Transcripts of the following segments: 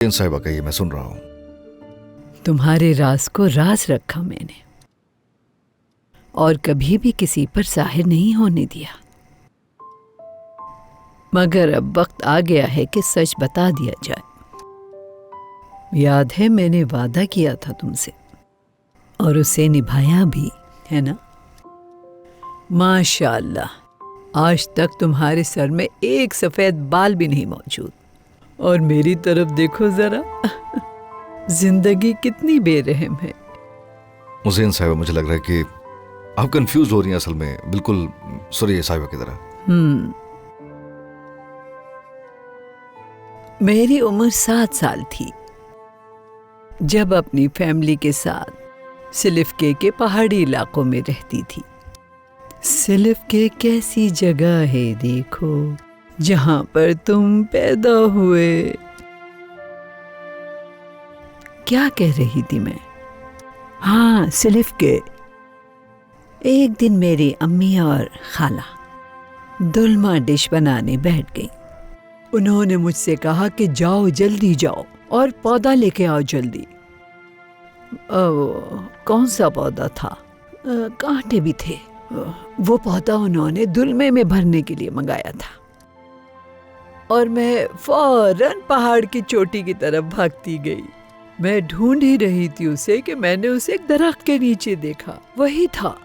साहिबा कहिए, मैं सुन रहा हूँ। तुम्हारे राज को राज रखा मैंने और कभी भी किसी पर जाहिर नहीं होने दिया, मगर अब वक्त आ गया है कि सच बता दिया जाए। याद है मैंने वादा किया था तुमसे और उसे निभाया भी, है ना? माशाअल्लाह, आज तक तुम्हारे सर में एक सफेद बाल भी नहीं मौजूद। और मेरी तरफ देखो जरा, जिंदगी कितनी बेरहम है। हुसैन साहिबा, मुझे लग रहा है कि आप कंफ्यूज हो रही हैं असल में, बिल्कुल सुरैया साहिबा की तरह। मेरी उम्र 7 साल थी जब अपनी फैमिली के साथ सिलिफके के पहाड़ी इलाकों में रहती थी। सिलिफके कैसी जगह है देखो, जहां पर तुम पैदा हुए। क्या कह रही थी मैं? हाँ, सिलिफके। एक दिन मेरी अम्मी और खाला दुल्मा डिश बनाने बैठ गई। उन्होंने मुझसे कहा कि जाओ, जल्दी जाओ और पौधा लेके आओ जल्दी। कौन सा पौधा था? कांटे भी थे। वो पौधा उन्होंने दुलमे में भरने के लिए मंगाया था और मैं फौरन पहाड़ की चोटी की तरफ भागती गई। मैं ढूंढ ही रही थी उसे कि मैंने उसे एक दरख्त के नीचे देखा। वही था,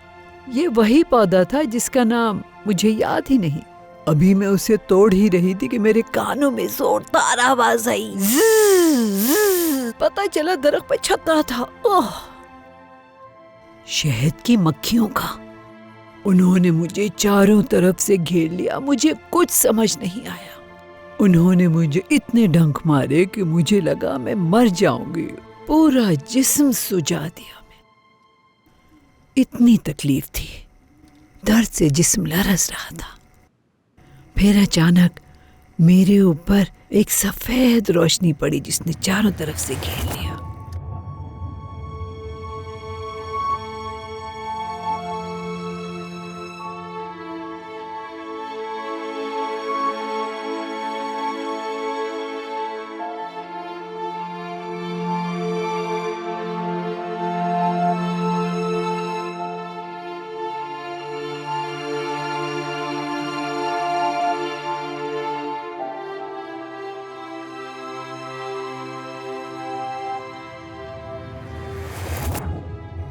ये वही पौधा था जिसका नाम मुझे याद ही नहीं। अभी मैं उसे तोड़ ही रही थी कि मेरे कानों में जोरदार आवाज आई। पता चला दरख्त पे छत्ता था। ओह, शहद की मक्खियों का। उन्होंने मुझे चारों तरफ से घेर लिया। मुझे कुछ समझ नहीं आया। उन्होंने मुझे इतने डंक मारे कि मुझे लगा मैं मर जाऊंगी। पूरा जिस्म सुजा दिया। इतनी तकलीफ थी, दर्द से जिस्म लरस रहा था। फिर अचानक मेरे ऊपर एक सफेद रोशनी पड़ी जिसने चारों तरफ से घेर लिया।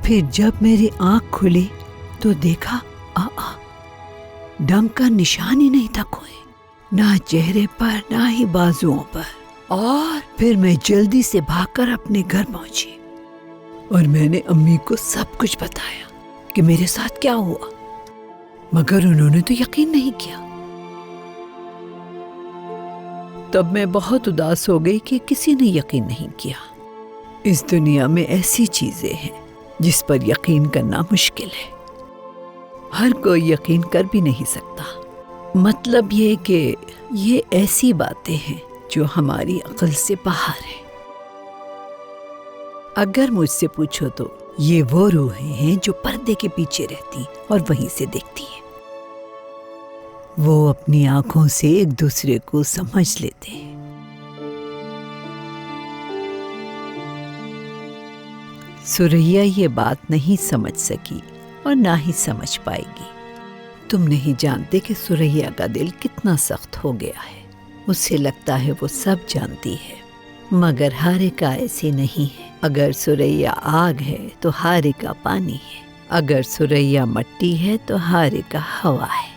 फिर जब मेरी आंख खुली तो देखा डंक का निशान ही नहीं था कोई, ना चेहरे पर ना ही बाजुओं पर। और फिर मैं जल्दी से भागकर अपने घर पहुंची और मैंने अम्मी को सब कुछ बताया कि मेरे साथ क्या हुआ, मगर उन्होंने तो यकीन नहीं किया। तब मैं बहुत उदास हो गई कि किसी ने यकीन नहीं किया। इस दुनिया में ऐसी चीजें हैं जिस पर यकीन करना मुश्किल है। हर कोई यकीन कर भी नहीं सकता। मतलब ये कि ये ऐसी बातें हैं जो हमारी अक्ल से बाहर है। अगर मुझसे पूछो तो ये वो रूहें हैं जो पर्दे के पीछे रहती और वहीं से देखती हैं। वो अपनी आंखों से एक दूसरे को समझ लेते हैं। सुरैया ये बात नहीं समझ सकी और ना ही समझ पाएगी। तुम नहीं जानते कि सुरैया का दिल कितना सख्त हो गया है। उसे लगता है वो सब जानती है, मगर हारिका ऐसी नहीं है। अगर सुरैया आग है तो हारिका पानी है, अगर सुरैया मिट्टी है तो हारिका हवा है।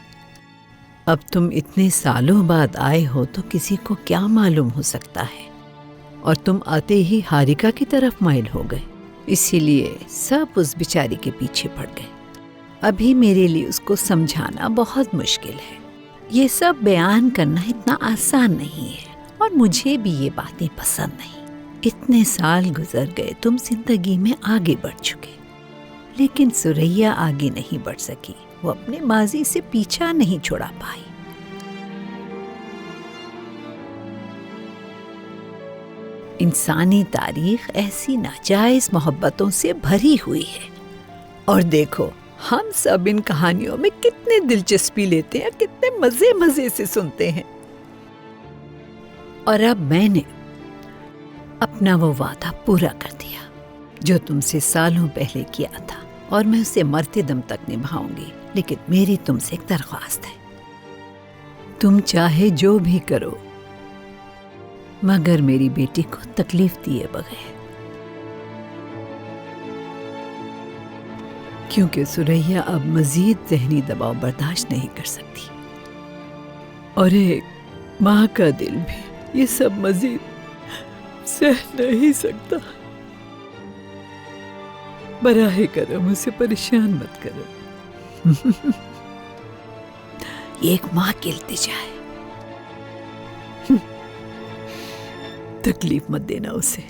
अब तुम इतने सालों बाद आए हो तो किसी को क्या मालूम हो सकता है, और तुम आते ही हारिका की तरफ माइल हो गए। इसीलिए सब उस बेचारी के पीछे पड़ गए। अभी मेरे लिए उसको समझाना बहुत मुश्किल है। ये सब बयान करना इतना आसान नहीं है और मुझे भी ये बातें पसंद नहीं। इतने साल गुजर गए, तुम जिंदगी में आगे बढ़ चुके, लेकिन सुरैया आगे नहीं बढ़ सकी। वो अपने माजी से पीछा नहीं छुड़ा पाई। इंसानी तारीख ऐसी नाजायज मोहब्बतों से भरी हुई है। और देखो, हम सब इन कहानियों में कितने दिलचस्पी लेते हैं, कितने मजे मजे से सुनते हैं। और अब मैंने اپنا وہ وعدہ پورا کر دیا جو تم سے سالوں پہلے کیا تھا، اور میں اسے مرتے دم تک نبھاؤں گی۔ لیکن میری تم سے ایک درخواست ہے، تم چاہے جو بھی کرو مگر میری بیٹی کو تکلیف دیے بغیر، کیونکہ سریا اب مزید ذہنی دباؤ برداشت نہیں کر سکتی، اور ایک ماں کا دل بھی یہ سب مزید سہ نہیں سکتا۔ براہ کرم اسے پریشان مت کرو، یہ ایک ماں کی التجا ہے، تکلیف مت دینا اسے۔